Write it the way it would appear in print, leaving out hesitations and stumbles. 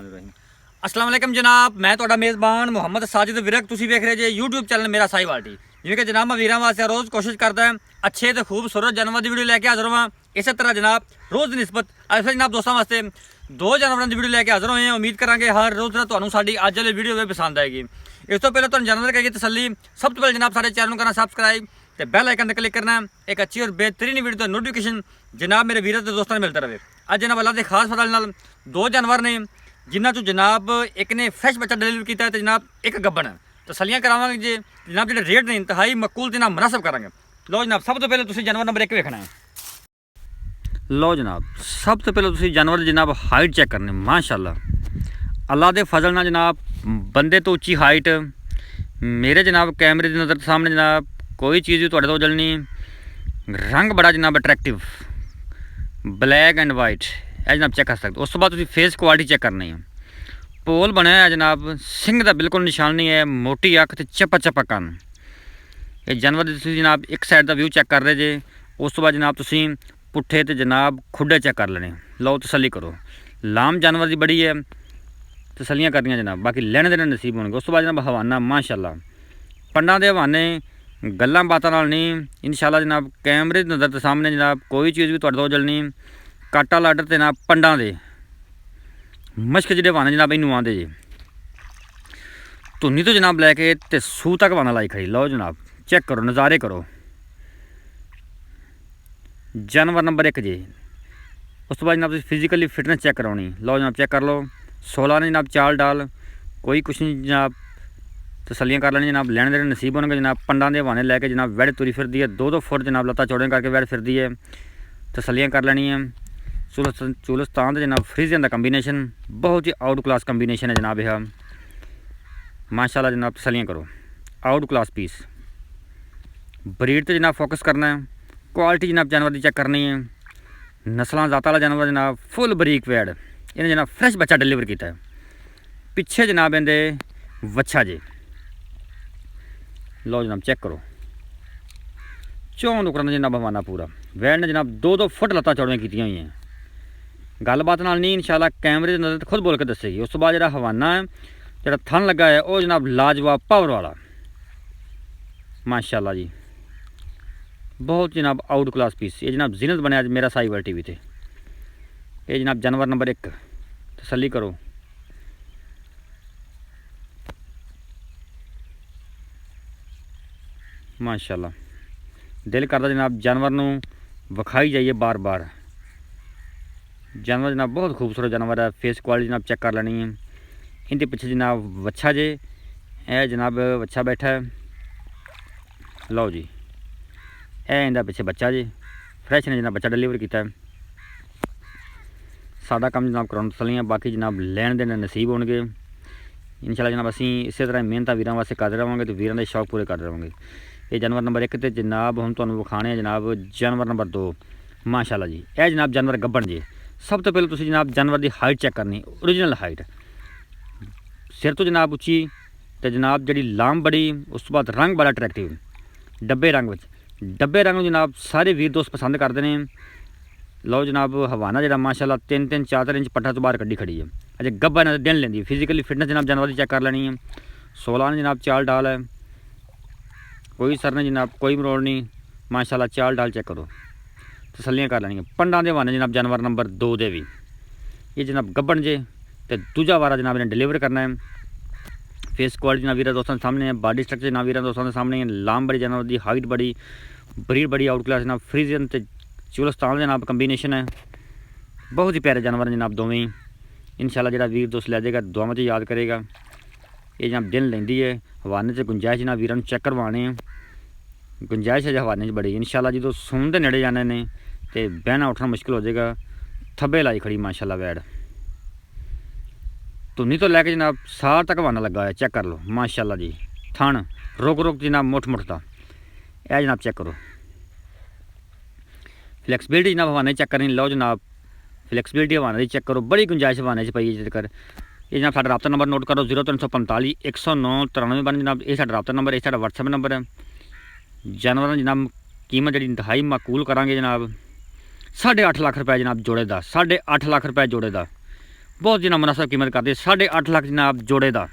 ਬਿਸਮਿल्लाहिर्रहमानिर्रहीम। अस्सलाम वालेकुम जनाब, मैं ਤੁਹਾਡਾ ਮੇਜ਼ਬਾਨ ਮੁਹੰਮਦ ਸਾजिद ਵਿਰਕ। ਤੁਸੀਂ ਵੇਖ ਰਹੇ ਜੇ YouTube ਚੈਨਲ ਮੇਰਾ ਸਾਈਵਾਲ ਟੀ। ਜਿਵੇਂ ਕਿ ਜਨਾਬ ਮੈਂ ਵੀਰਾਂ ਵਾਸਤੇ ਰੋਜ਼ ਕੋਸ਼ਿਸ਼ ਕਰਦਾ ਹਾਂ ਅੱਛੇ ਤੇ ਖੂਬਸੂਰਤ ਜਾਨਵਰ ਦੀ ਵੀਡੀਓ ਲੈ ਕੇ ਹਾਜ਼ਰ ਹਾਂ। ਇਸੇ ਤਰ੍ਹਾਂ ਜਨਾਬ ਰੋਜ਼ ਦੀ ਨਿਸਬਤ ਅੱਜ ਜਨਾਬ ਦੋਸਤਾਂ ਵਾਸਤੇ ਦੋ ਜਾਨਵਰਾਂ ਦੀ ਵੀਡੀਓ ਲੈ ਕੇ ਹਾਜ਼ਰ ਹੋਏ ਹਾਂ। ਉਮੀਦ ਕਰਾਂਗੇ ਹਰ ਰੋਜ਼ ਦਾ ਤੁਹਾਨੂੰ ਸਾਡੀ ਅੱਜ ਵਾਲੀ ਵੀਡੀਓ ਵੀ ਪਸੰਦ ਆਏਗੀ। ਇਸ ਤੋਂ ਪਹਿਲਾਂ ਤੁਹਾਨੂੰ ਜਾਨਵਰ ਕਰੀਏ ਤਸੱਲੀ, ਸਭ ਤੋਂ ਪਹਿਲਾਂ ਜਨਾਬ ਸਾਡੇ ਚੈਨਲ ਨੂੰ ਕਰਨਾ ਸਬਸਕ੍ਰਾइब ਤੇ ਬੈਲ ਆਈਕਨ ਤੇ ਕਲਿੱਕ करना। एक अच्छी और बेहतरीन वीडियो तो नोटिफिकेशन जनाब मेरे वीर के दोस्तों मिलता रहे। अज जनाब अल्लाह के खास फजल नाल दो जानवर ने जिन्हों चो जनाब एक ने फ्रैश बच्चा डिलीवर किया है, जनाब एक गब्बन है। तसलियाँ करावांगे जी जनाब, जो रेट ने इंतहाई मकबूल जनाब मुनासिब करांगे। लो जनाब सब तो पहले तुसीं जानवर नंबर 1 वेखना है। लो जनाब सब तो पहले तुसीं जानवर जनाब हाइट चेक करनी। माशाअल्लाह अल्लाह के फजल नाल जनाब बंदे तो उच्ची हाइट मेरे जनाब कैमरे की नज़र सामने जनाब कोई चीज़ भी तुहाडे तो जलनी। रंग बड़ा जनाब अट्रैक्टिव ब्लैक एंड वाइट है जनाब, चेक कर सकते। उस तो बाद तुसीं फेस क्वालिटी चेक करनी है। पोल बनया है जनाब, सिंह का बिल्कुल निशान नहीं है, मोटी अख ते चप्पा चप्पा कन। ये जानवर तुसीं जनाब एक साइड का व्यू चेक कर रहे जे। उस तो बाद जनाब तुसीं पुट्ठे ते जनाब खुडे चेक कर लेने। लो तसली करो, लाम जानवर की बड़ी है, तसलियाँ करनियाँ जनाब, बाकी लेने देने नसीब होंगे। उस तो बाद जनाब हवाना माशाअल्लाह पंडा के हवाने गल्लां बातां नाल नहीं, इंशाअल्लाह जनाब कैमरे की नज़र के सामने जनाब कोई चीज़ भी तुहाडे तो जलनी। काटा लाडर ते जनाब पंडा दे मश्क जिहड़े वाने जनाब इनू आंदे जी। धुनी तो जनाब लैके ते सूह तक वाना लाई खड़ी। लो जनाब चेक करो, नज़ारे करो। जानवर नंबर 1 जी। उस तो बाद जनाब फिजिकली फिटनेस चेक करवानी। लो जनाब चेक कर लो, 16 ने जनाब चाल डाल, कोई कुछ नहीं जनाब, तसलियाँ कर लेनी जनाब, लेने देने नसीब होने जनाब। पंडा के हवाने लैके जनाब वैड़ तुरी फिरदी है, 2-2 फुट जनाब लत्तां चौड़ियां करके वैड़ फिरदी है, तसलियाँ कर लेनी है। चुलस्तान जनाब फ्रीजियन का कंबीनेशन बहुत ही आउट क्लास कंबीनेशन है जनाब। यह माशाल्लाह जनाब तसलियाँ करो, आउट क्लास पीस। ब्रीड तो जनाब फोकस करना है, क्वालिटी जनाब जानवर की चेक करनी है। नस्लों जात वाला जानवर जनाब फुल बरीक वैड़, इन्हें जनाब फ्रैश बच्चा डिलीवर किया है। पिछे जनाब इहदे वच्छा जी। लो जनाब चेक करो, 4 नुकरां जनाब हवाना पूरा। वैड़ ने जनाब 2-2 फुट लत्तां चौड़ियां कीतियां हुई हैं। गलबात नाल नहीं, इंशाअल्लाह कैमरे की नज़र खुद बोल के दसेगी। उस तो बाद जो हवाना है, जो थन लगा है, वह जनाब लाजवाब पावर वाला माशाअल्लाह जी, बहुत जनाब आउट क्लास पीस। ये जनाब जीनत बनया मेरा साहिवाल टीवी ते। ये जनाब जानवर नंबर 1, तसली करो। माशाअल्लाह दिल करता जनाब जानवर नूं विखाई जाइए बार बार। जानवर जनाब बहुत खूबसूरत जानवर है। फेस क्वालिटी जनाब चेक कर लेनी है। इनके पीछे जनाब वच्छा जे, ए जनाब वच्छा बैठा है। लो जी ए इनका पीछे बच्चा जी, फ्रैश ने जनाब बच्चा डिलीवर किया है। साडा काम जनाब कराउण तसलियां, बाकी जनाब लैण देण नसीब होणगे इंशाअल्लाह। जनाब असीं इसे तरह मेहनत वीरां वास्ते करदे रहांगे तो वीरां दे शौक पूरे करदे रहांगे। ये जानवर नंबर 1 ते जनाब हम तुहानूं विखाणे जनाब जानवर नंबर 2 माशाअल्लाह जी। यह जनाब जानवर गब्बन जी। सब तो पहले तुसीं जनाब जानवर की हाइट चेक करनी, ओरिजिनल हाइट, सिर तो जनाब उच्ची तो जनाब जी लाम बड़ी। उस तो बाद रंग बड़ा अट्रैक्टिव डब्बे रंग में, डब्बे रंग जनाब सारे वीर दोस्त पसंद करते हैं। लो जनाब हवाना जो माशाअल्लाह 3-3 4-4 इंच पट्ठा तो बाहर कड्डी खड़ी है। अजे गब्बन दिन लेंदी। फिजिकली फिटनेस जनाब जानवर की चेक कर लेनी है। 16 ने जनाब चाल डाल है, कोई सर ने जनाब कोई मरोड़ नहीं, माशाअल्लाह चाल डाल चेक करो, तसलियाँ कर लेनी। पंडा के हवाने जनाब जानवर नंबर 2 दे भी। ये जनाब गब्बन जे तो दूजा वारा जनाब इन्हें डिलीवर करना है। फेस क्वालिटी जनाब वीर दोस्तों के सामने है, बॉडी स्ट्रक्चर जनाब वीर दोस्तों के सामने है। लाम बड़ी जानवर की हाइट बड़ी, ब्रीड बड़ी आउट क्लास जनाब, फ्रीजियन ते चुलस्तान जनाब कंबीनेशन है। बहुत ही प्यारे जानवर जनाब दोवें ही। इंशाअल्लाह जो वीर दोस्त लै जाएगा दुआवां च याद करेगा। ये जनाब दिन लेंदी है। हवाने से गुंजाइश जनाब वीरां चेक करवाने, गुंजाइश है हवाने बड़ी। इंशाअल्लाह जो सून के नेड़े जाने ने तो बहना उठना मुश्किल हो जाएगा। थब्बे लाई खड़ी माशाअल्लाह वैड़, धुनी तो लैके जनाब सार तक हवाना लगा है। चेक कर लो माशाअल्लाह जी। थन रुक रुक जनाब मुठ मुठता, यह जनाब चेक करो। फ्लैक्सीबिलिटी जनाब हवाने चेक करनी। लो जनाब फ्लैक्सीबिलिटी हवाने चेक करो, बड़ी गुंजाइश हवाने पई है। चक्कर ये जनाब साडा राब्ता नंबर नोट करो 0345 109 93 जनाब, ये साडा राब्ता नंबर, ये साडा WhatsApp नंबर है। जानवर जनाब कीमत जी इंतहाई माकूल करांगे जनाब। 8.5 लाख रुपये जनाब जोड़े का, 8.5 लाख रुपये जोड़े का। ਬਹੁਤ ਜਨਾਬ ਮੁਨਾਸਬ ਕੀਮਤ ਕਰਦੇ 8.5 ਲੱਖ ਜਨਾਬ ਜੋੜੇ ਦਾ।